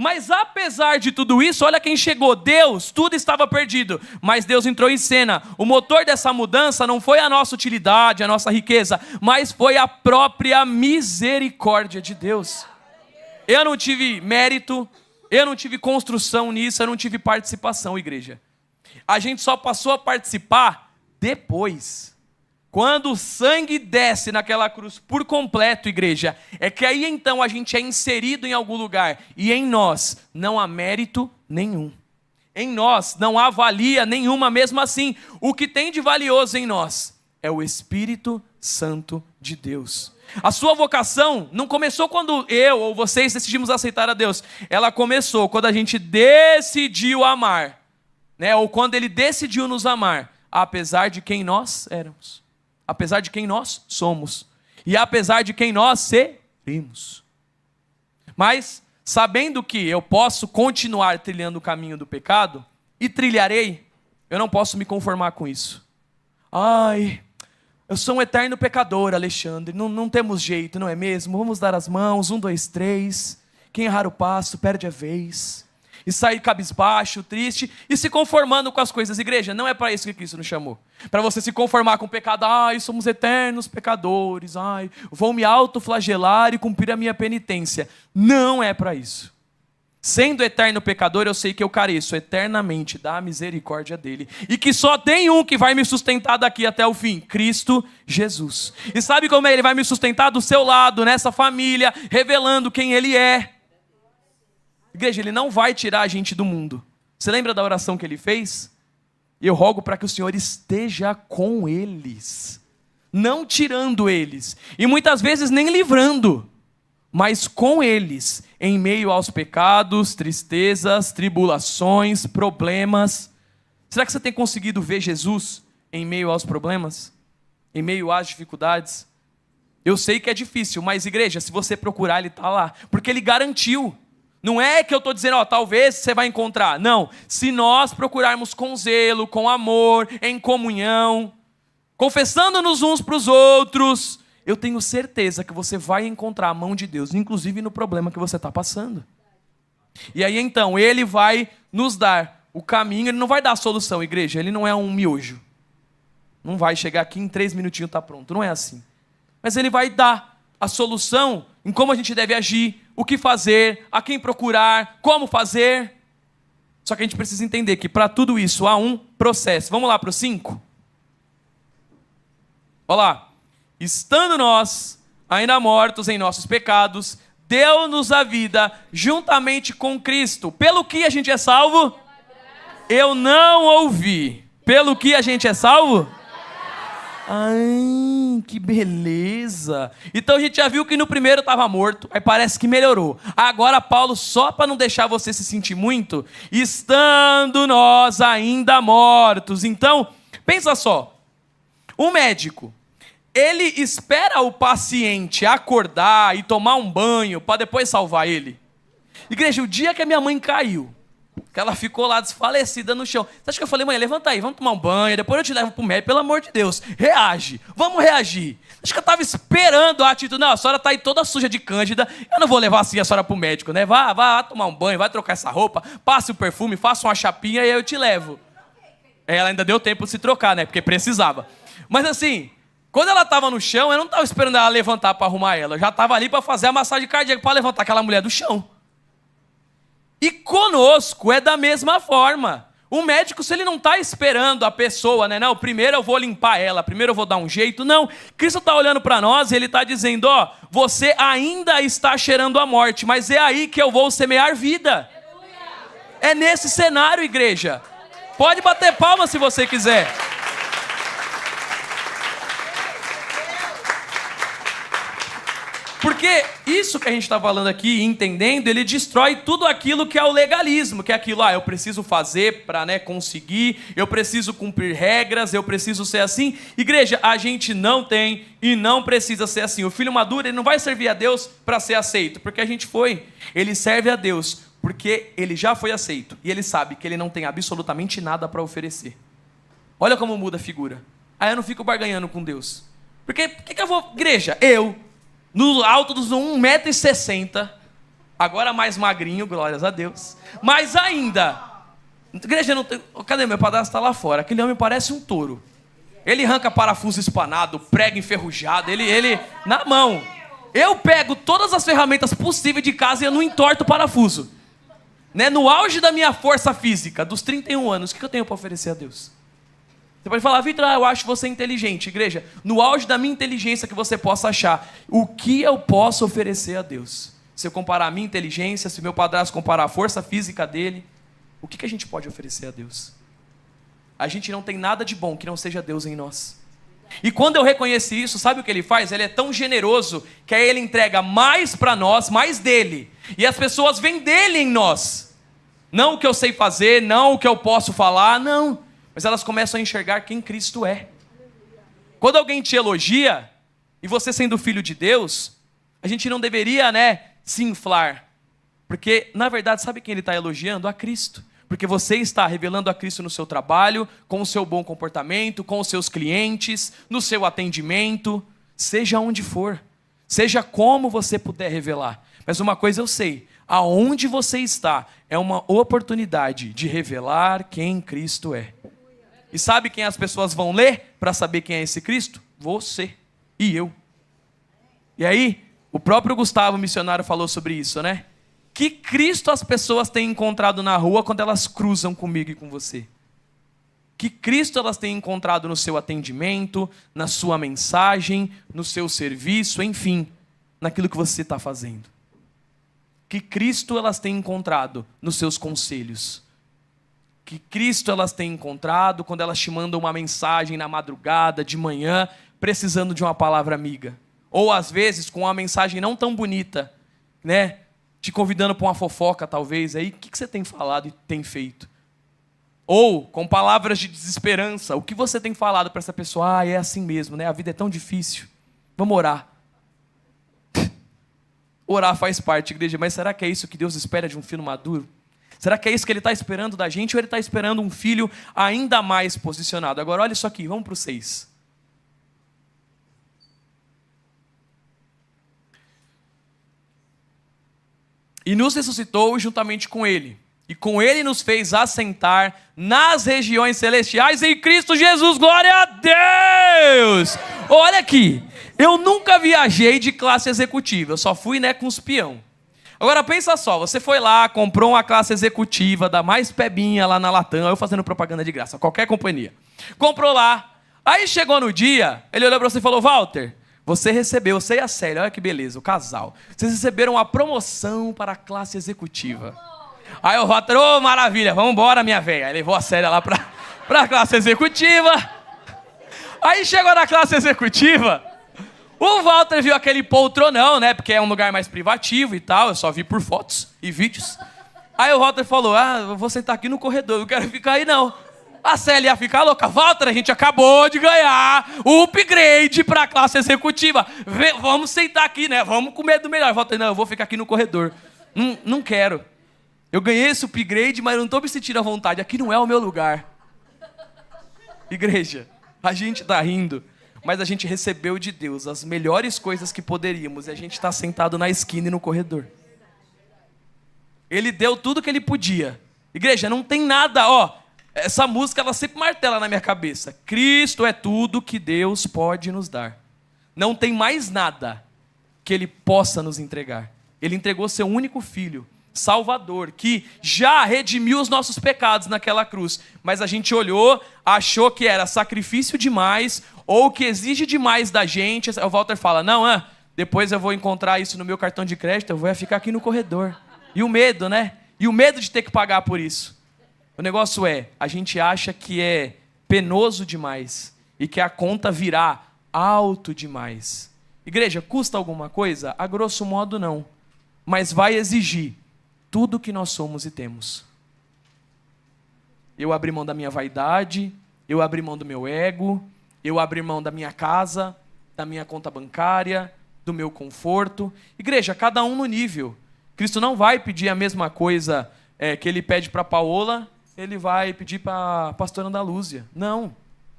Mas apesar de tudo isso, olha quem chegou, Deus, tudo estava perdido, mas Deus entrou em cena. O motor dessa mudança não foi a nossa utilidade, a nossa riqueza, mas foi a própria misericórdia de Deus. Eu não tive mérito, eu não tive construção nisso, eu não tive participação, igreja. A gente só passou a participar depois. Quando o sangue desce naquela cruz por completo, igreja, é que aí então a gente é inserido em algum lugar. E em nós não há mérito nenhum. Em nós não há valia nenhuma mesmo assim. O que tem de valioso em nós é o Espírito Santo de Deus. A sua vocação não começou quando eu ou vocês decidimos aceitar a Deus. Ela começou quando a gente decidiu amar, ou quando Ele decidiu nos amar, apesar de quem nós éramos. Apesar de quem nós somos. E apesar de quem nós seremos. Mas, sabendo que eu posso continuar trilhando o caminho do pecado, e trilharei, eu não posso me conformar com isso. Ai, eu sou um eterno pecador, Alexandre, não temos jeito, não é mesmo? Vamos dar as mãos, 1, 2, 3. Quem errar o passo, perde a vez. E sair cabisbaixo, triste, e se conformando com as coisas. Igreja, não é para isso que Cristo nos chamou. Para você se conformar com o pecado. Ai, somos eternos pecadores. Ai, vou me autoflagelar e cumprir a minha penitência. Não é para isso. Sendo eterno pecador, eu sei que eu careço eternamente da misericórdia dele. E que só tem um que vai me sustentar daqui até o fim. Cristo Jesus. E sabe como ele vai me sustentar? Do seu lado, nessa família, revelando quem ele é. Igreja, ele não vai tirar a gente do mundo. Você lembra da oração que ele fez? Eu rogo para que o Senhor esteja com eles, não tirando eles, e muitas vezes nem livrando, mas com eles, em meio aos pecados, tristezas, tribulações, problemas. Será que você tem conseguido ver Jesus em meio aos problemas? Em meio às dificuldades? Eu sei que é difícil, mas igreja, se você procurar, ele está lá, porque ele garantiu. Não é que eu estou dizendo, talvez você vai encontrar. Não, se nós procurarmos com zelo, com amor, em comunhão, confessando-nos uns para os outros, eu tenho certeza que você vai encontrar a mão de Deus, inclusive no problema que você está passando. E aí então, Ele vai nos dar o caminho, Ele não vai dar a solução, igreja, Ele não é um miojo. Não vai chegar aqui em 3 minutinhos está pronto, não é assim. Mas Ele vai dar a solução em como a gente deve agir, o que fazer, a quem procurar, como fazer. Só que a gente precisa entender que para tudo isso há um processo. Vamos lá para o 5? Olha lá. Estando nós ainda mortos em nossos pecados, deu-nos a vida juntamente com Cristo. Pelo que a gente é salvo? Eu não ouvi. Pelo que a gente é salvo? Ai, que beleza. Então a gente já viu que no primeiro estava morto, aí parece que melhorou. Agora Paulo, só para não deixar você se sentir muito, estando nós ainda mortos. Então, pensa só, o médico, ele espera o paciente acordar e tomar um banho para depois salvar ele. Igreja, o dia que a minha mãe caiu, que ela ficou lá desfalecida no chão. Você acha que eu falei, mãe, levanta aí, vamos tomar um banho, depois eu te levo pro médico, pelo amor de Deus, reage, vamos reagir. Você acha que eu estava esperando a atitude? Não, a senhora está aí toda suja de cândida, eu não vou levar assim a senhora pro médico, né? Vá tomar um banho, vai trocar essa roupa, passe o perfume, faça uma chapinha e aí eu te levo. Ela ainda deu tempo de se trocar, né? Porque precisava. Mas assim, quando ela estava no chão, eu não estava esperando ela levantar para arrumar ela, eu já estava ali para fazer a massagem cardíaca, para levantar aquela mulher do chão. E conosco é da mesma forma. O médico, se ele não está esperando a pessoa, né? Não, primeiro eu vou limpar ela, primeiro eu vou dar um jeito. Não, Cristo está olhando para nós e ele está dizendo, ó, você ainda está cheirando a morte, mas é aí que eu vou semear vida. É nesse cenário, igreja. Pode bater palma se você quiser. Porque isso que a gente está falando aqui, entendendo, ele destrói tudo aquilo que é o legalismo, que é aquilo, eu preciso fazer para conseguir, eu preciso cumprir regras, eu preciso ser assim. Igreja, a gente não tem e não precisa ser assim. O filho maduro, ele não vai servir a Deus para ser aceito, porque a gente foi. Ele serve a Deus porque ele já foi aceito e ele sabe que ele não tem absolutamente nada para oferecer. Olha como muda a figura. Aí eu não fico barganhando com Deus. Porque o que eu vou... Igreja, no alto dos 1,60 m, agora mais magrinho, glórias a Deus, mas ainda, igreja, não tem... Cadê meu padrasto? Está lá fora, aquele homem parece um touro, ele arranca parafuso espanado, prego enferrujado, ele na mão, eu pego todas as ferramentas possíveis de casa e eu não entorto o parafuso, né? No auge da minha força física, dos 31 anos, o que eu tenho para oferecer a Deus? Você pode falar, Vitor, eu acho você inteligente. Igreja, no auge da minha inteligência que você possa achar, o que eu posso oferecer a Deus? Se eu comparar a minha inteligência, se meu padrasto comparar a força física dele, o que a gente pode oferecer a Deus? A gente não tem nada de bom que não seja Deus em nós. E quando eu reconheci isso, sabe o que ele faz? Ele é tão generoso que aí ele entrega mais para nós, mais dele. E as pessoas veem dele em nós. Não o que eu sei fazer, não o que eu posso falar, não. Mas elas começam a enxergar quem Cristo é. Quando alguém te elogia, e você sendo filho de Deus, a gente não deveria, se inflar. Porque, na verdade, sabe quem ele está elogiando? A Cristo. Porque você está revelando a Cristo no seu trabalho, com o seu bom comportamento, com os seus clientes, no seu atendimento, seja onde for. Seja como você puder revelar. Mas uma coisa eu sei, aonde você está é uma oportunidade de revelar quem Cristo é. E sabe quem as pessoas vão ler para saber quem é esse Cristo? Você e eu. E aí, o próprio Gustavo, missionário, falou sobre isso, né? Que Cristo as pessoas têm encontrado na rua quando elas cruzam comigo e com você? Que Cristo elas têm encontrado no seu atendimento, na sua mensagem, no seu serviço, enfim, naquilo que você está fazendo? Que Cristo elas têm encontrado nos seus conselhos? Que Cristo elas têm encontrado quando elas te mandam uma mensagem na madrugada, de manhã, precisando de uma palavra amiga? Ou às vezes com uma mensagem não tão bonita, né? Te convidando para uma fofoca talvez, aí o que você tem falado e tem feito? Ou com palavras de desesperança, o que você tem falado para essa pessoa? É assim mesmo, né? A vida é tão difícil, vamos orar. Orar faz parte, igreja, mas será que é isso que Deus espera de um filho maduro? Será que é isso que Ele está esperando da gente? Ou Ele está esperando um filho ainda mais posicionado? Agora olha isso aqui, vamos para o 6. E nos ressuscitou juntamente com Ele. E com Ele nos fez assentar nas regiões celestiais em Cristo Jesus. Glória a Deus! Olha aqui, eu nunca viajei de classe executiva. Eu só fui com os peão. Agora pensa só, você foi lá, comprou uma classe executiva da mais pebinha lá na Latam, eu fazendo propaganda de graça, qualquer companhia. Comprou lá, Aí chegou no dia, ele olhou para você e falou: Walter, você recebeu, você e a Célia, olha que beleza, o casal. Vocês receberam a promoção para a classe executiva. Aí o Walter, ô maravilha, vamos embora minha velha. Aí levou a Célia lá para a classe executiva. Aí chegou na classe executiva, o Walter viu aquele poltronão, né? Porque é um lugar mais privativo e tal, eu só vi por fotos e vídeos. Aí o Walter falou: eu vou sentar aqui no corredor, não quero ficar aí não. A Célia ia ficar louca. Walter, a gente acabou de ganhar o upgrade para a classe executiva. Vamos sentar aqui, né? Vamos comer do melhor. Walter, não, eu vou ficar aqui no corredor. Não quero. Eu ganhei esse upgrade, mas eu não estou me sentindo à vontade. Aqui não é o meu lugar. Igreja, a gente está rindo, mas a gente recebeu de Deus as melhores coisas que poderíamos e a gente está sentado na esquina e no corredor. Ele deu tudo que ele podia. Igreja, não tem nada, essa música ela sempre martela na minha cabeça. Cristo é tudo que Deus pode nos dar. Não tem mais nada que Ele possa nos entregar. Ele entregou seu único Filho, Salvador, que já redimiu os nossos pecados naquela cruz. Mas a gente olhou, achou que era sacrifício demais, ou que exige demais da gente. O Walter fala: não, depois eu vou encontrar isso no meu cartão de crédito, eu vou ficar aqui no corredor. E o medo, né? E o medo de ter que pagar por isso. O negócio a gente acha que é penoso demais e que a conta virá alto demais. Igreja, custa alguma coisa? A grosso modo não, mas vai exigir tudo que nós somos e temos. Eu abri mão da minha vaidade, eu abri mão do meu ego, eu abri mão da minha casa, da minha conta bancária, do meu conforto. Igreja, cada um no nível. Cristo não vai pedir a mesma coisa que Ele pede para Paola, Ele vai pedir para a pastora Andalúzia. Não,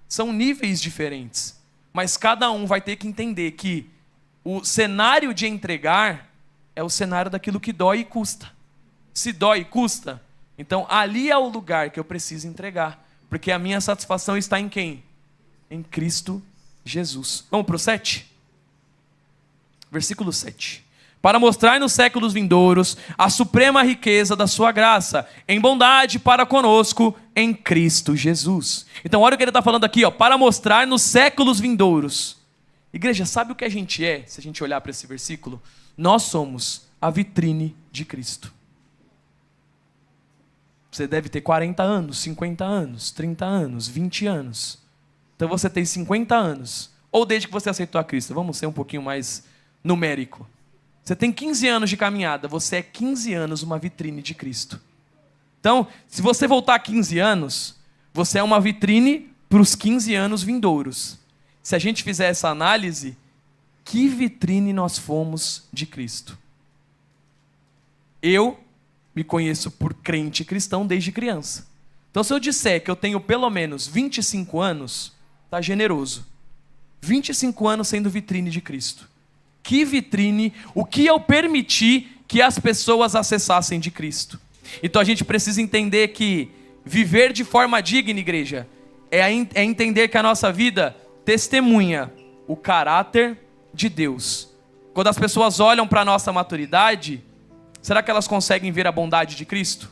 são níveis diferentes. Mas cada um vai ter que entender que o cenário de entregar é o cenário daquilo que dói e custa. Se dói e custa, então ali é o lugar que eu preciso entregar. Porque a minha satisfação está em quem? Em Cristo Jesus. Vamos para o 7? Versículo 7. Para mostrar nos séculos vindouros a suprema riqueza da sua graça, em bondade para conosco em Cristo Jesus. Então olha o que ele está falando aqui, para mostrar nos séculos vindouros. Igreja, sabe o que a gente é, se a gente olhar para esse versículo? Nós somos a vitrine de Cristo. Você deve ter 40 anos, 50 anos, 30 anos, 20 anos. Então você tem 50 anos, ou desde que você aceitou a Cristo, vamos ser um pouquinho mais numérico. Você tem 15 anos de caminhada, você é 15 anos uma vitrine de Cristo. Então, se você voltar 15 anos, você é uma vitrine para os 15 anos vindouros. Se a gente fizer essa análise, que vitrine nós fomos de Cristo? Eu me conheço por crente cristão desde criança. Então, se eu disser que eu tenho pelo menos 25 anos, está generoso. 25 anos sendo vitrine de Cristo. Que vitrine, o que eu permiti que as pessoas acessassem de Cristo. Então a gente precisa entender que viver de forma digna, igreja, é entender que a nossa vida testemunha o caráter de Deus. Quando as pessoas olham para a nossa maturidade, será que elas conseguem ver a bondade de Cristo?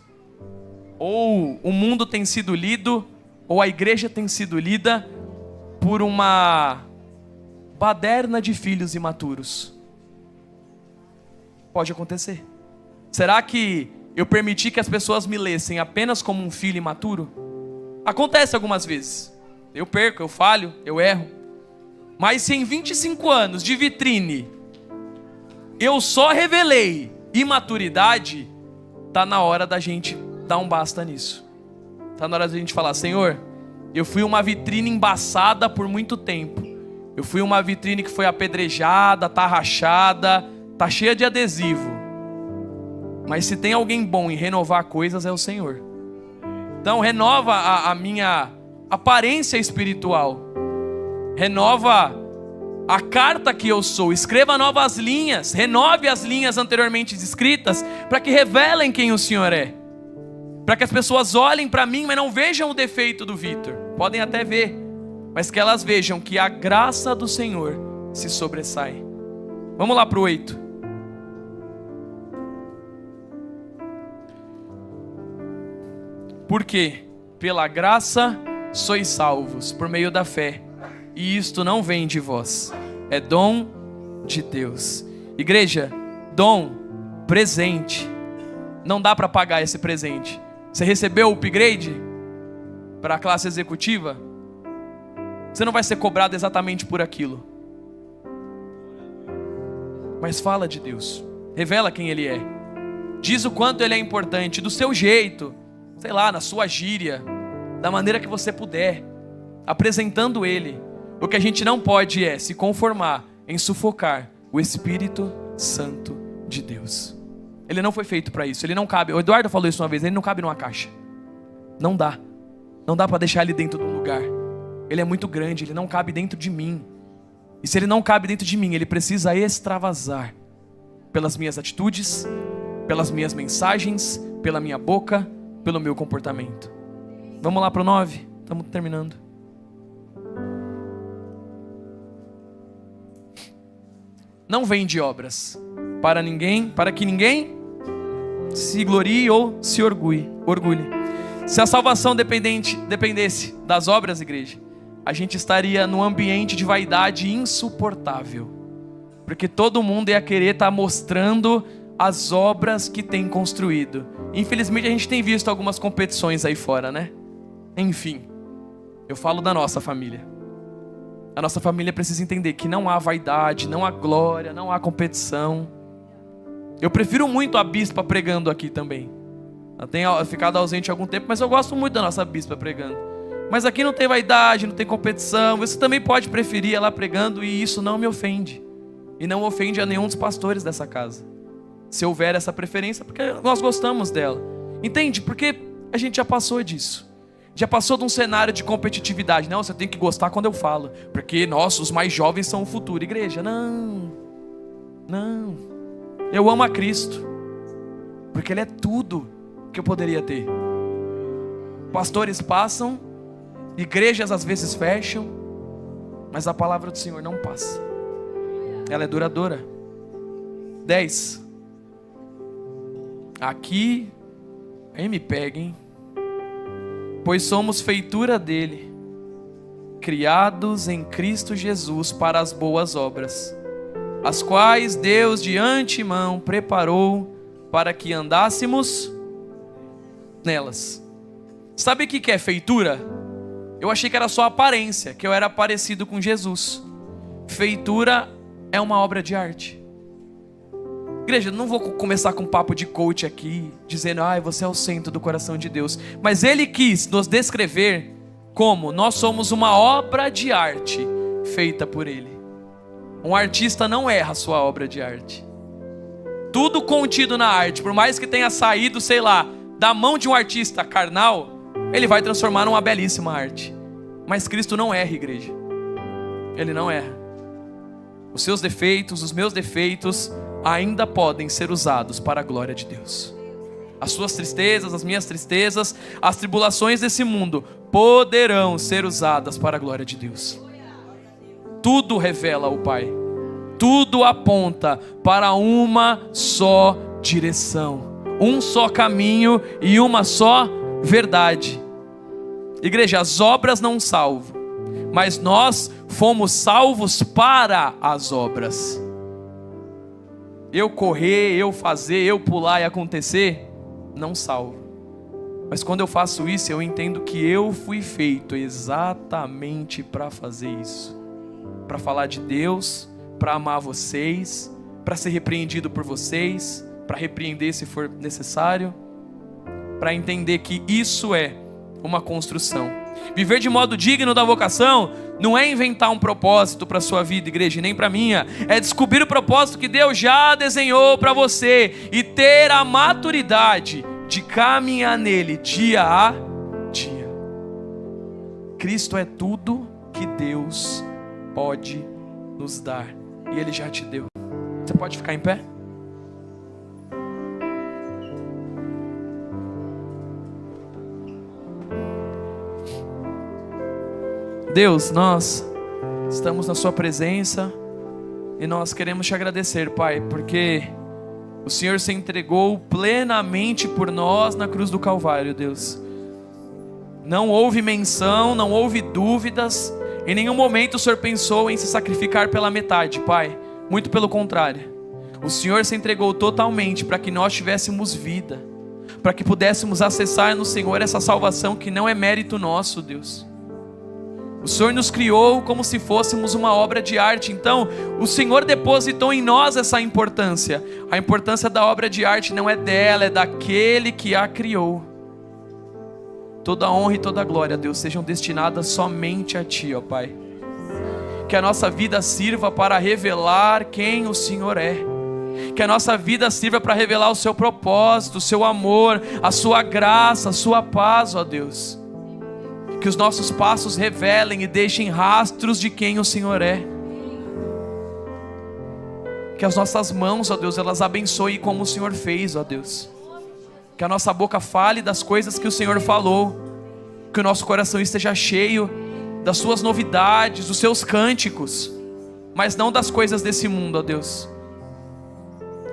Ou o mundo tem sido lido, ou a igreja tem sido lida por uma baderna de filhos imaturos? Pode acontecer. Será que eu permiti que as pessoas me lessem apenas como um filho imaturo? Acontece algumas vezes. Eu perco, eu falho, eu erro. Mas se em 25 anos de vitrine eu só revelei imaturidade, tá na hora da gente dar um basta nisso. Tá na hora da gente falar: Senhor, eu fui uma vitrine embaçada por muito tempo. Eu fui uma vitrine que foi apedrejada, tá rachada, tá cheia de adesivo. Mas se tem alguém bom em renovar coisas, é o Senhor. Então renova a minha aparência espiritual. Renova a carta que eu sou. Escreva novas linhas. Renove as linhas anteriormente escritas para que revelem quem o Senhor é. Para que as pessoas olhem para mim, mas não vejam o defeito do Vitor. Podem até ver, mas que elas vejam que a graça do Senhor se sobressai. Vamos lá para o 8. Porque pela graça sois salvos, por meio da fé. e isto não vem de vós, é dom de Deus. Igreja, dom, presente, não dá para pagar esse presente. Você recebeu o upgrade para a classe executiva? Você não vai ser cobrado exatamente por aquilo. Mas fala de Deus, revela quem Ele é, diz o quanto Ele é importante, do seu jeito, sei lá, na sua gíria, da maneira que você puder, apresentando Ele. O que a gente não pode é se conformar em sufocar o Espírito Santo de Deus. Ele não foi feito para isso, ele não cabe. O Eduardo falou isso uma vez, ele não cabe numa caixa. Não dá para deixar ele dentro do lugar. Ele é muito grande, ele não cabe dentro de mim. E se ele não cabe dentro de mim, ele precisa extravasar pelas minhas atitudes, pelas minhas mensagens, pela minha boca, pelo meu comportamento. Vamos lá para o 9, estamos terminando. Não vem de obras para que ninguém se glorie ou se orgulhe. Se a salvação dependesse das obras, igreja, a gente estaria num ambiente de vaidade insuportável, porque todo mundo ia querer estar mostrando as obras que tem construído. Infelizmente a gente tem visto algumas competições aí fora, né? Enfim, eu falo da nossa família. A nossa família precisa entender que não há vaidade, não há glória, não há competição. Eu prefiro muito a bispa pregando aqui também. Ela tem ficado ausente há algum tempo, mas eu gosto muito da nossa bispa pregando. Mas aqui não tem vaidade, não tem competição. Você também pode preferir ela pregando e isso não me ofende. E não ofende a nenhum dos pastores dessa casa. Se houver essa preferência, porque nós gostamos dela. Entende? Porque a gente já passou disso. Já passou de um cenário de competitividade. Não, você tem que gostar quando eu falo. Porque, nossa, os mais jovens são o futuro. Igreja, não. Eu amo a Cristo. Porque Ele é tudo que eu poderia ter. Pastores passam, igrejas às vezes fecham, mas a palavra do Senhor não passa. Ela é duradoura. 10. Aqui, aí me pega, hein? Pois somos feitura dele, criados em Cristo Jesus para as boas obras, as quais Deus de antemão preparou para que andássemos nelas. Sabe o que é feitura? Eu achei que era só aparência, que eu era parecido com Jesus. Feitura é uma obra de arte. Igreja, não vou começar com um papo de coach aqui, dizendo, você é o centro do coração de Deus. Mas Ele quis nos descrever como nós somos uma obra de arte feita por Ele. Um artista não erra a sua obra de arte. Tudo contido na arte, por mais que tenha saído, sei lá, da mão de um artista carnal, ele vai transformar numa belíssima arte. Mas Cristo não erra, igreja. Ele não erra. Os seus defeitos, os meus defeitos, ainda podem ser usados para a glória de Deus. As suas tristezas, as minhas tristezas, as tribulações desse mundo poderão ser usadas para a glória de Deus. Tudo revela o Pai. Tudo aponta para uma só direção, um só caminho e uma só verdade. Igreja, as obras não salvam, mas nós fomos salvos para as obras. Eu correr, eu fazer, eu pular e acontecer, não salvo. Mas quando eu faço isso, eu entendo que eu fui feito exatamente para fazer isso. Para falar de Deus, para amar vocês, para ser repreendido por vocês, para repreender se for necessário, para entender que isso é uma construção. Viver de modo digno da vocação não é inventar um propósito para a sua vida, igreja, nem para a minha. É descobrir o propósito que Deus já desenhou para você e ter a maturidade de caminhar nele dia a dia. Cristo é tudo que Deus pode nos dar e Ele já te deu. Você pode ficar em pé? Deus, nós estamos na sua presença e nós queremos te agradecer, Pai, porque o Senhor se entregou plenamente por nós na cruz do Calvário, Deus. Não houve menção, não houve dúvidas Em nenhum momento o Senhor pensou em se sacrificar pela metade, Pai. Muito pelo contrário. O Senhor se entregou totalmente para que nós tivéssemos vida, para que pudéssemos acessar no Senhor essa salvação que não é mérito nosso, Deus. O Senhor nos criou como se fôssemos uma obra de arte. Então o Senhor depositou em nós essa importância. A importância da obra de arte não é dela, é daquele que a criou. Toda a honra e toda a glória, Deus, sejam destinadas somente a Ti, ó Pai. Que a nossa vida sirva para revelar quem o Senhor é. Que a nossa vida sirva para revelar o Seu propósito, o Seu amor, a Sua graça, a Sua paz, ó Deus. Que os nossos passos revelem e deixem rastros de quem o Senhor é. Que as nossas mãos, ó Deus, elas abençoem como o Senhor fez, ó Deus. Que a nossa boca fale das coisas que o Senhor falou. Que o nosso coração esteja cheio das Suas novidades, dos Seus cânticos, mas não das coisas desse mundo, ó Deus.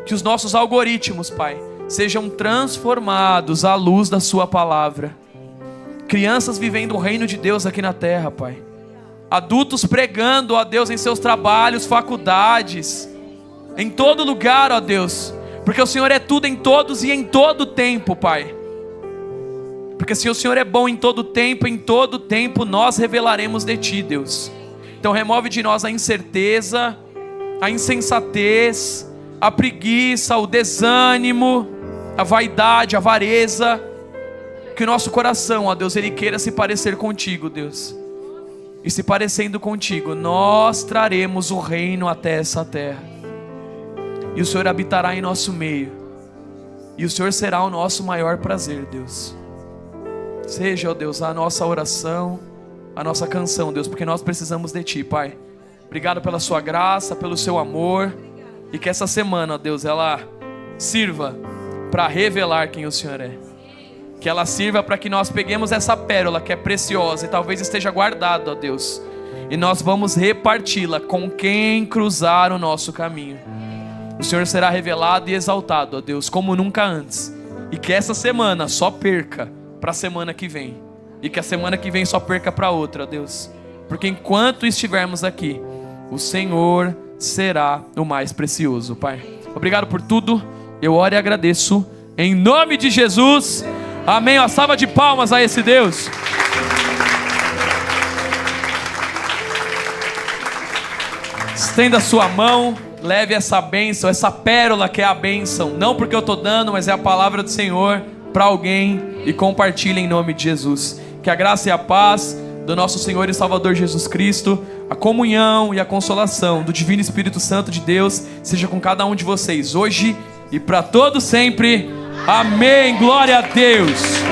Que os nossos algoritmos, Pai, sejam transformados à luz da Sua palavra. Crianças vivendo o reino de Deus aqui na terra, Pai. Adultos pregando, ó Deus, em seus trabalhos, faculdades, em todo lugar, ó Deus. Porque o Senhor é tudo em todos e em todo tempo, Pai. Porque se o Senhor é bom em todo tempo nós revelaremos de Ti, Deus. Então remove de nós a incerteza, a insensatez, a preguiça, o desânimo, a vaidade, a avareza. Que o nosso coração, ó Deus, ele queira se parecer contigo, Deus. E se parecendo contigo, nós traremos o reino até essa terra. E o Senhor habitará em nosso meio. E o Senhor será o nosso maior prazer, Deus. Seja, ó Deus, a nossa oração, a nossa canção, Deus, porque nós precisamos de Ti, Pai. Obrigado pela Sua graça, pelo Seu amor. E que essa semana, ó Deus, ela sirva para revelar quem o Senhor é. Que ela sirva para que nós peguemos essa pérola que é preciosa e talvez esteja guardada, ó Deus. E nós vamos reparti-la com quem cruzar o nosso caminho. O Senhor será revelado e exaltado, ó Deus, como nunca antes. E que essa semana só perca para a semana que vem. E que a semana que vem só perca para outra, ó Deus. Porque enquanto estivermos aqui, o Senhor será o mais precioso, Pai. Obrigado por tudo. Eu oro e agradeço. Em nome de Jesus. Amém. Uma salva de palmas a esse Deus. Estenda a sua mão. Leve essa bênção, essa pérola que é a bênção. Não porque eu estou dando, mas é a palavra do Senhor para alguém. E compartilhe em nome de Jesus. Que a graça e a paz do nosso Senhor e Salvador Jesus Cristo, a comunhão e a consolação do Divino Espírito Santo de Deus seja com cada um de vocês hoje e para todos sempre. Amém. Glória a Deus.